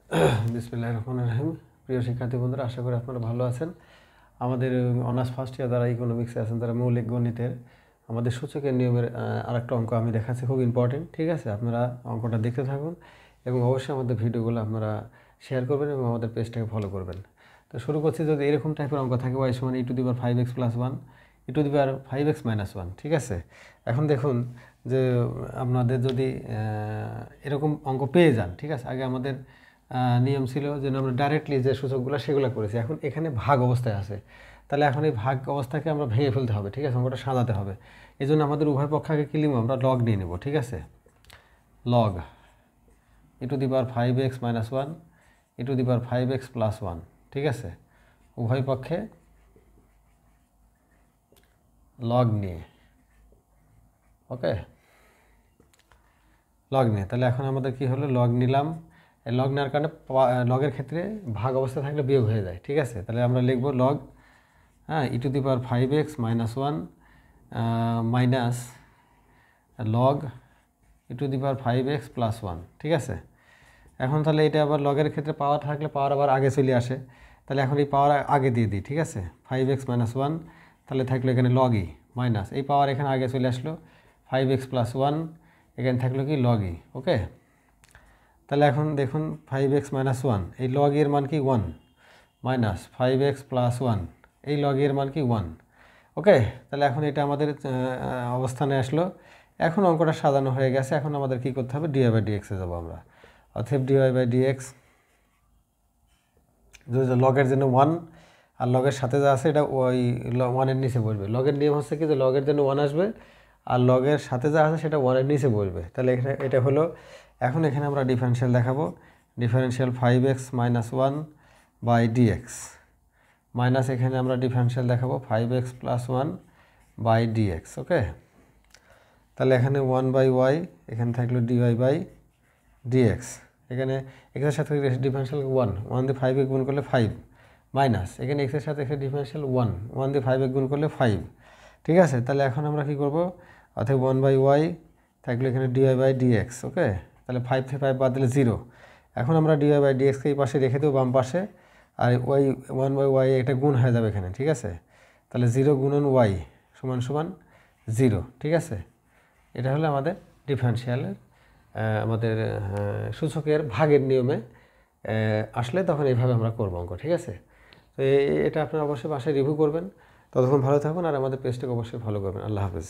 বিসমিল্লাহির রহমানির রহিম। প্রিয় শিক্ষার্থী বন্ধুরা, আশা করি আপনারা ভালো আছেন। আমাদের অনার্স ফার্স্ট ইয়ার যারা ইকোনমিক্সে আছেন, তারা মৌলিক গণিতের আমাদের সূচকের নিয়মের আরেকটা অঙ্ক আমি দেখাচ্ছি, খুব ইম্পর্টেন্ট। ঠিক আছে, আপনারা অঙ্কটা দেখতে থাকুন এবং অবশ্যই আমাদের ভিডিওগুলো আপনারা শেয়ার করবেন এবং আমাদের পেজটাকে ফলো করবেন। তো শুরু করছি, যদি এরকম টাইপের অঙ্ক থাকে, y সমান e⁵ প্লাস 1 e⁵ মাইনাস 1। ঠিক আছে, এখন দেখুন যে আপনাদের যদি এরকম অঙ্ক পেয়ে যান, ঠিক আছে, আগে আমাদের নিয়ম ছিল যে আমরা ডাইরেক্টলি যে সূচকগুলো সেগুলো করেছি, এখন এখানে ভাগ অবস্থায় আছে, তাহলে এখন এই ভাগ অবস্থাকে আমরা ভেঙে ফেলতে হবে। ঠিক আছে, অঙ্কটা সাজাতে হবে। এই জন্য আমাদের উভয় পক্ষকে কি লিখব, আমরা লগ নিয়ে নেব। ঠিক আছে, log e⁵ minus 1 e⁵ plus 1। ঠিক আছে, উভয় পক্ষে লগ নিয়ে, ওকে, লগ নিয়ে। তাহলে এখন আমাদের কি হলো, লগ নিলাম। লগ নেওয়ার কারণে লগের ক্ষেত্রে ভাগ অবস্থা থাকলে বিয়োগ হয়ে যায়। ঠিক আছে, তাহলে আমরা লিখব log e⁵ minus 1 minus log e⁵ plus 1। ঠিক আছে, এখন তাহলে এটা আবার লগের ক্ষেত্রে পাওয়ার থাকলে পাওয়ার আবার আগে চলে আসে, তাহলে এখন এই পাওয়ার আগে দিয়ে দিই। ঠিক আছে, 5x মাইনাস 1, তাহলে থাকলো এখানে লগ ই মাইনাস এই পাওয়ার এখানে আগে চলে আসলো 5x প্লাস 1, এখানে থাকলো কি লগ ই। ওকে, তাহলে এখন দেখুন 5x মাইনাস 1, এই লগ এর মান কি 1, মাইনাস 5x প্লাস 1, এই লগ এর মান কি 1। ওকে, তাহলে এখন এটা আমাদের অবস্থানে আসলো। এখন অঙ্কটা সাজানো হয়ে গেছে। এখন আমাদের কি করতে হবে, dy/dx-এ যাবো আমরা। অতএব dy/dx, লগের জন্য 1 আর লগের সাথে যা আছে এটা ওই 1-এর নিচে বসবে। লগের নিয়ম হচ্ছে কি যে লগের জন্য 1 আসবে আর লগের সাথে যা আছে সেটা 1-এর নিচে বসবে। তাহলে এখানে এটা হলো। এখন এখানে আমরা ডিফারেনশিয়াল দেখাবো। Differential 5x minus 1 by dx minus এখানে আমরা ডিফারেনশিয়াল দেখাবো 5x প্লাস 1 বাই dx। ওকে, তাহলে এখানে 1/y, এখানে থাকলো dy/dx। এখানে এক্সের সাথে ডিফারেনশিয়াল 1 দিয়ে 5 গুণ করলে 5, মাইনাস এখানে এক্সের সাথে এখানে ডিফারেনশিয়াল 1 দিয়ে 5 গুণ করলে 5। ঠিক আছে, তাহলে এখন আমরা কি করব, অর্থাৎ 1/y থাকলো এখানে dy/dx। ওকে, তাহলে 5 থেকে 5 বাদ দিলে 0। এখন আমরা dy/dx-কে এই পাশে রেখে দেবো বাম পাশে, আর ওই 1/y এটা গুণ হয়ে যাবে এখানে। ঠিক আছে, তাহলে 0 গুণন y সমান সমান 0। ঠিক আছে, এটা হলো আমাদের ডিফারেনশিয়ালের আমাদের সূচকের ভাগের নিয়মে আসলে তখন এইভাবে আমরা করব অঙ্ক। ঠিক আছে, তো এটা আপনারা অবশ্যই বাসায় রিভিউ করবেন। ততক্ষণ ভালো থাকুন আর আমাদের পেজটাকে অবশ্যই ফলো করবেন। আল্লাহ হাফেজ।